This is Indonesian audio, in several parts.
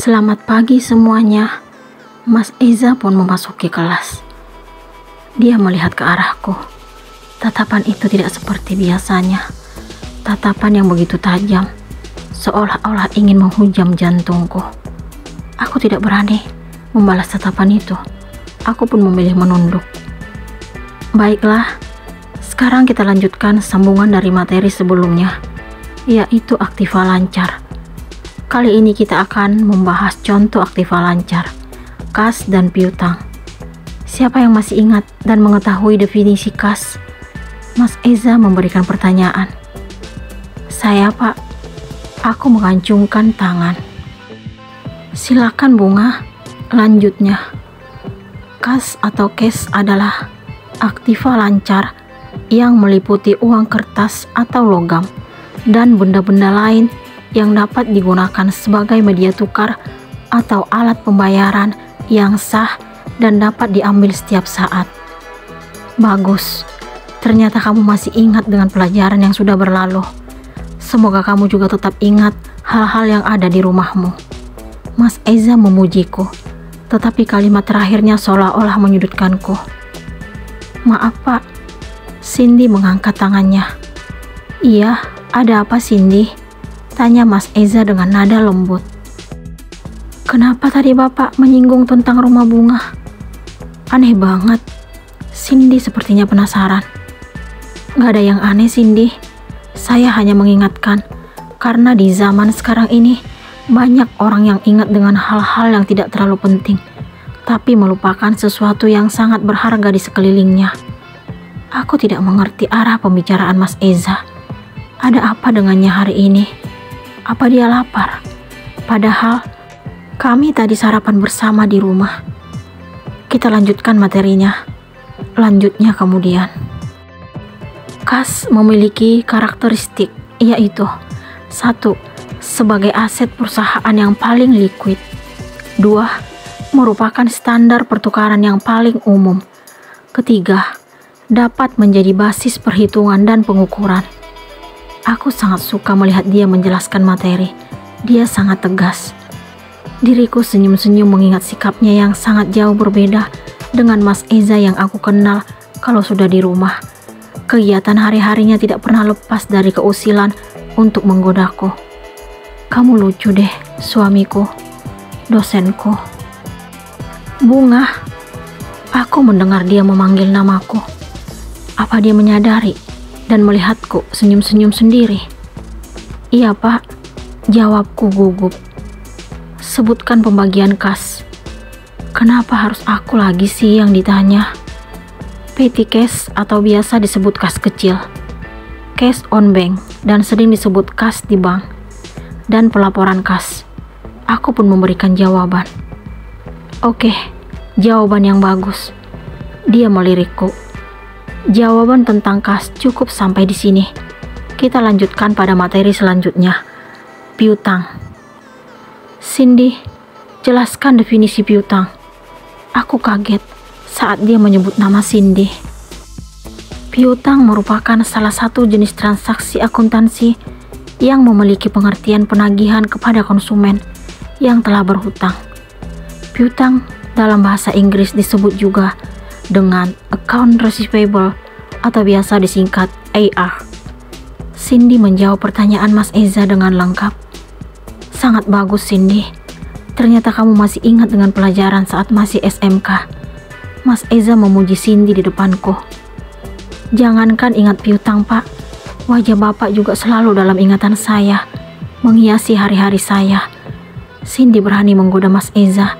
Selamat pagi semuanya. Mas Eza pun memasuki kelas. Dia melihat ke arahku. Tatapan itu tidak seperti biasanya. Tatapan yang begitu tajam, seolah-olah ingin menghujam jantungku. Aku tidak berani membalas tatapan itu. Aku pun memilih menunduk. Baiklah, sekarang kita lanjutkan sambungan dari materi sebelumnya, yaitu aktiva lancar. Kali ini kita akan membahas contoh aktiva lancar, kas dan piutang. Siapa yang masih ingat dan mengetahui definisi kas? Mas Eza memberikan pertanyaan. Saya, Pak. Aku mengancungkan tangan. Silakan, Bunga. Lanjutnya. Kas atau cash adalah aktiva lancar yang meliputi uang kertas atau logam dan benda-benda lain yang dapat digunakan sebagai media tukar atau alat pembayaran yang sah dan dapat diambil setiap saat. Bagus, ternyata kamu masih ingat dengan pelajaran yang sudah berlalu. Semoga kamu juga tetap ingat hal-hal yang ada di rumahmu. Mas Eza memujiku, tetapi kalimat terakhirnya seolah-olah menyudutkanku. Maaf, Pak. Cindy mengangkat tangannya. Iya, ada apa, Cindy? Tanya Mas Eza dengan nada lembut. Kenapa tadi Bapak menyinggung tentang rumah bunga? Aneh banget. Cindy sepertinya penasaran. Gak ada yang aneh, Cindy. Saya hanya mengingatkan, karena di zaman sekarang ini banyak orang yang ingat dengan hal-hal yang tidak terlalu penting, tapi melupakan sesuatu yang sangat berharga di sekelilingnya. Aku tidak mengerti arah pembicaraan Mas Eza. Ada apa dengannya hari ini? Apa dia lapar? Padahal kami tadi sarapan bersama di rumah. Kita lanjutkan materinya. Lanjutnya kemudian. Kas memiliki karakteristik, yaitu 1. Sebagai aset perusahaan yang paling liquid. 2. Merupakan standar pertukaran yang paling umum. 3. Dapat menjadi basis perhitungan dan pengukuran. Aku sangat suka melihat dia menjelaskan materi. Dia sangat tegas. Diriku senyum-senyum mengingat sikapnya yang sangat jauh berbeda dengan Mas Eza yang aku kenal kalau sudah di rumah. Kegiatan hari-harinya tidak pernah lepas dari keusilan untuk menggodaku. Kamu lucu deh, suamiku, dosenku. Bunga. Aku mendengar dia memanggil namaku. Apa dia menyadari dan melihatku senyum-senyum sendiri? Iya, Pak. Jawabku gugup. Sebutkan pembagian kas. Kenapa harus aku lagi sih yang ditanya? Petty cash atau biasa disebut kas kecil, cash on bank, dan sering disebut kas di bank, dan pelaporan kas. Aku pun memberikan jawaban. Oke, jawaban yang bagus. Dia melirikku. Jawaban tentang kas cukup sampai di sini. Kita lanjutkan pada materi selanjutnya, piutang. Cindy, jelaskan definisi piutang. Aku kaget saat dia menyebut nama Cindy. Piutang merupakan salah satu jenis transaksi akuntansi yang memiliki pengertian penagihan kepada konsumen yang telah berhutang. Piutang dalam bahasa Inggris disebut juga dengan account receivable atau biasa disingkat AR. Cindy menjawab pertanyaan Mas Eza dengan lengkap. Sangat bagus, Cindy. Ternyata kamu masih ingat dengan pelajaran saat masih SMK. Mas Eza memuji Cindy di depanku. Jangankan ingat piutang, Pak. Wajah Bapak juga selalu dalam ingatan saya, menghiasi hari-hari saya. Cindy berani menggoda Mas Eza.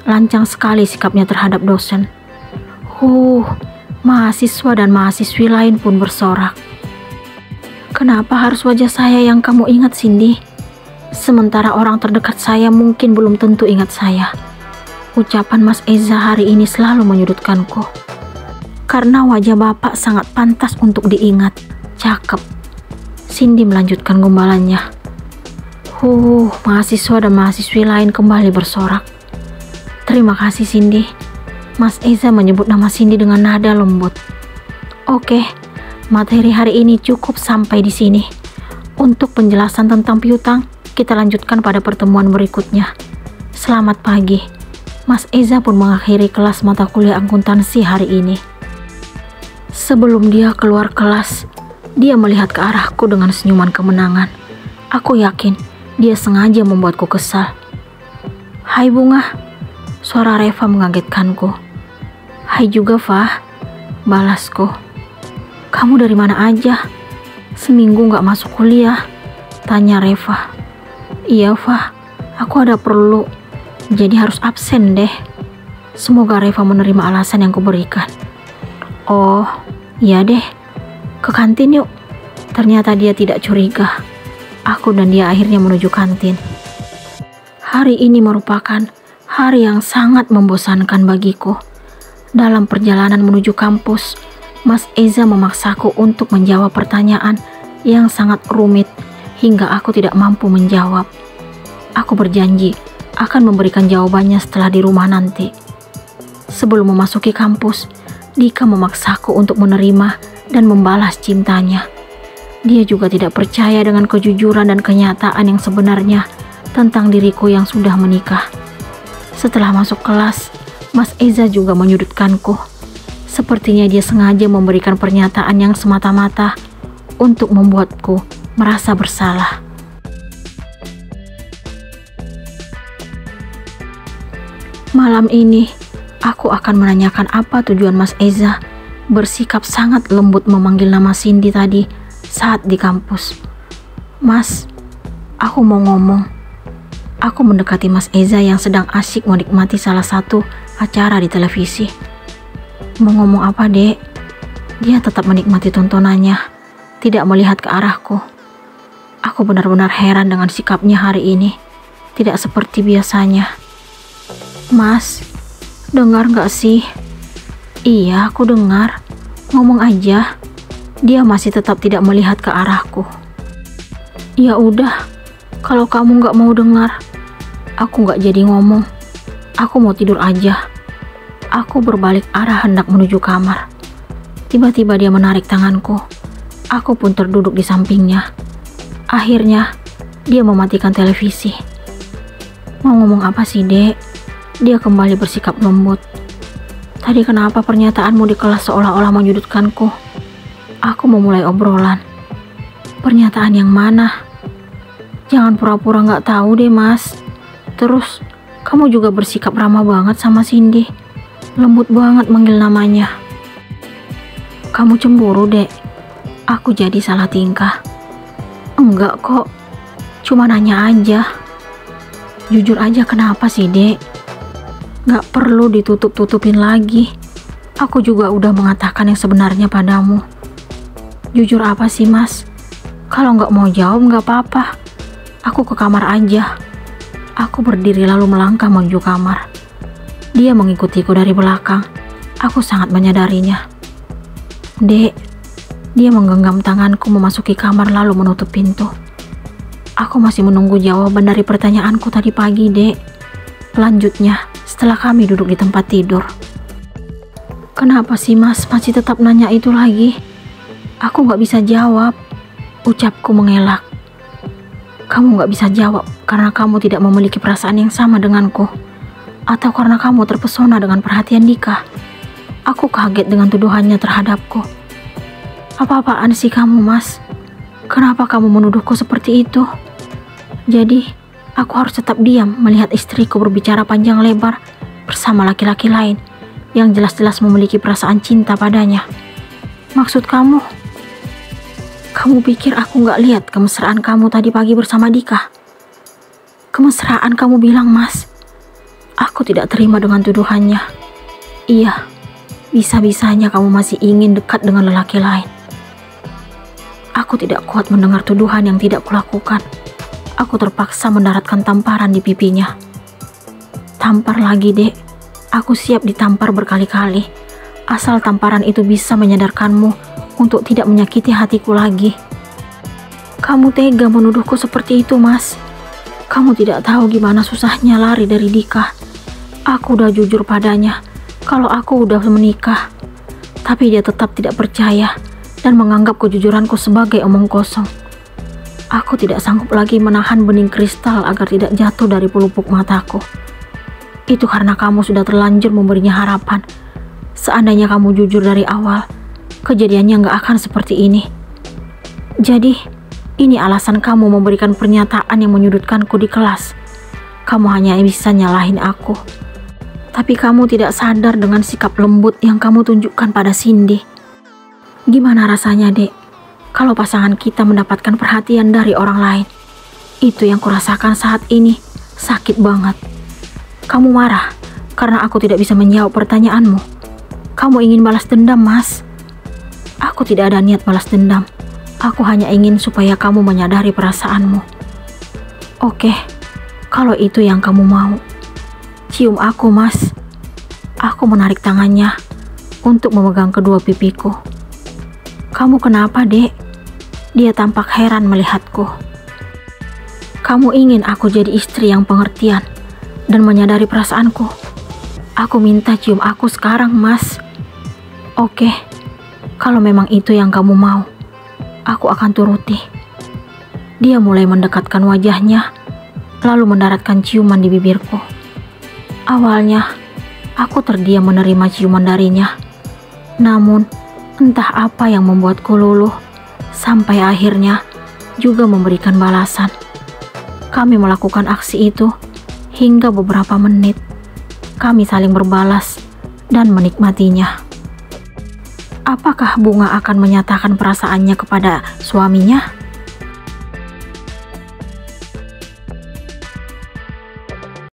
Lancang sekali sikapnya terhadap dosen. Mahasiswa dan mahasiswi lain pun bersorak. Kenapa harus wajah saya yang kamu ingat, Cindy? Sementara orang terdekat saya mungkin belum tentu ingat saya. Ucapan Mas Eza hari ini selalu menyudutkanku. Karena wajah Bapak sangat pantas untuk diingat. Cakep. Cindy melanjutkan gombalannya. Mahasiswa dan mahasiswi lain kembali bersorak. Terima kasih, Cindy. Mas Eza menyebut nama Cindy dengan nada lembut. Oke, materi hari ini cukup sampai di sini. Untuk penjelasan tentang piutang, kita lanjutkan pada pertemuan berikutnya. Selamat pagi. Mas Eza pun mengakhiri kelas mata kuliah akuntansi hari ini. Sebelum dia keluar kelas, dia melihat ke arahku dengan senyuman kemenangan. Aku yakin dia sengaja membuatku kesal. Hai Bunga, suara Reva mengagetkanku. Hai juga Fah, balasku. Kamu dari mana aja? Seminggu gak masuk kuliah, tanya Reva. Iya Fah, aku ada perlu, jadi harus absen deh. Semoga Reva menerima alasan yang kuberikan. Oh, iya deh, ke kantin yuk. Ternyata dia tidak curiga. Aku dan dia akhirnya menuju kantin. Hari ini merupakan hari yang sangat membosankan bagiku. Dalam perjalanan menuju kampus, Mas Eza memaksaku untuk menjawab pertanyaan yang sangat rumit hingga aku tidak mampu menjawab. Aku berjanji akan memberikan jawabannya setelah di rumah nanti. Sebelum memasuki kampus, Dika memaksaku untuk menerima dan membalas cintanya. Dia juga tidak percaya dengan kejujuran dan kenyataan yang sebenarnya tentang diriku yang sudah menikah. Setelah masuk kelas, Mas Eza juga menyudutkanku. Sepertinya dia sengaja memberikan pernyataan yang semata-mata untuk membuatku merasa bersalah. Malam ini, aku akan menanyakan apa tujuan Mas Eza bersikap sangat lembut memanggil nama Cindy tadi saat di kampus. Mas, aku mau ngomong. Aku mendekati Mas Eza yang sedang asyik menikmati salah satu acara di televisi. Mau ngomong apa, Dek? Dia tetap menikmati tontonannya, tidak melihat ke arahku. Aku benar-benar heran dengan sikapnya hari ini, tidak seperti biasanya. Mas, dengar gak sih? Iya, aku dengar. Ngomong aja. Dia masih tetap tidak melihat ke arahku. Ya udah, kalau kamu gak mau dengar, aku gak jadi ngomong. Aku mau tidur aja. Aku berbalik arah hendak menuju kamar. Tiba-tiba dia menarik tanganku. Aku pun terduduk di sampingnya. Akhirnya, dia mematikan televisi. Mau ngomong apa sih, Dek? Dia kembali bersikap lembut. Tadi kenapa pernyataanmu di kelas seolah-olah menyudutkanku? Aku memulai obrolan. Pernyataan yang mana? Jangan pura-pura gak tahu deh, Mas. Terus, kamu juga bersikap ramah banget sama Cindy. Lembut banget manggil namanya. Kamu cemburu, Dek? Aku jadi salah tingkah. Enggak kok, cuma nanya aja. Jujur aja kenapa sih, Dek? Gak perlu ditutup-tutupin lagi. Aku juga udah mengatakan yang sebenarnya padamu. Jujur apa sih, Mas? Kalau gak mau jawab gak apa-apa. Aku ke kamar aja. Aku berdiri lalu melangkah menuju kamar. Dia mengikutiku dari belakang. Aku sangat menyadarinya. Dek, dia menggenggam tanganku memasuki kamar lalu menutup pintu. Aku masih menunggu jawaban dari pertanyaanku tadi pagi, Dek. Lanjutnya, setelah kami duduk di tempat tidur. Kenapa sih, Mas masih tetap nanya itu lagi? Aku gak bisa jawab. Ucapku mengelak. Kamu gak bisa jawab karena kamu tidak memiliki perasaan yang sama denganku. Atau karena kamu terpesona dengan perhatian Dika. Aku kaget dengan tuduhannya terhadapku. Apa-apaan sih kamu, Mas? Kenapa kamu menuduhku seperti itu? Jadi, aku harus tetap diam melihat istriku berbicara panjang lebar bersama laki-laki lain yang jelas-jelas memiliki perasaan cinta padanya. Maksud kamu? Kamu pikir aku gak lihat kemesraan kamu tadi pagi bersama Dika? Kemesraan kamu bilang, Mas. Aku tidak terima dengan tuduhannya. Iya, bisa-bisanya kamu masih ingin dekat dengan lelaki lain. Aku tidak kuat mendengar tuduhan yang tidak kulakukan. Aku terpaksa mendaratkan tamparan di pipinya. Tampar lagi, Dek. Aku siap ditampar berkali-kali. Asal tamparan itu bisa menyadarkanmu untuk tidak menyakiti hatiku lagi. Kamu tega menuduhku seperti itu, Mas. Kamu tidak tahu gimana susahnya lari dari Dika. Aku udah jujur padanya kalau aku udah menikah. Tapi dia tetap tidak percaya dan menganggap kejujuranku sebagai omong kosong. Aku tidak sanggup lagi menahan bening kristal agar tidak jatuh dari pelupuk mataku. Itu karena kamu sudah terlanjur memberinya harapan. Seandainya kamu jujur dari awal, kejadiannya nggak akan seperti ini. Jadi, ini alasan kamu memberikan pernyataan yang menyudutkanku di kelas. Kamu hanya bisa nyalahin aku. Tapi kamu tidak sadar dengan sikap lembut yang kamu tunjukkan pada Cindy. Gimana rasanya, Dek, kalau pasangan kita mendapatkan perhatian dari orang lain? Itu yang kurasakan saat ini. Sakit banget. Kamu marah karena aku tidak bisa menjawab pertanyaanmu. Kamu ingin balas dendam, Mas. Aku tidak ada niat balas dendam. Aku hanya ingin supaya kamu menyadari perasaanmu. Oke, kalau itu yang kamu mau. Cium aku, Mas. Aku menarik tangannya untuk memegang kedua pipiku. Kamu kenapa, Dek? Dia tampak heran melihatku. Kamu ingin aku jadi istri yang pengertian dan menyadari perasaanku. Aku minta cium aku sekarang, Mas. Oke, kalau memang itu yang kamu mau, aku akan turuti. Dia mulai mendekatkan wajahnya, lalu mendaratkan ciuman di bibirku. Awalnya, aku terdiam menerima ciuman darinya. Namun, entah apa yang membuatku luluh, sampai akhirnya juga memberikan balasan. Kami melakukan aksi itu hingga beberapa menit. Kami saling berbalas dan menikmatinya. Apakah Bunga akan menyatakan perasaannya kepada suaminya?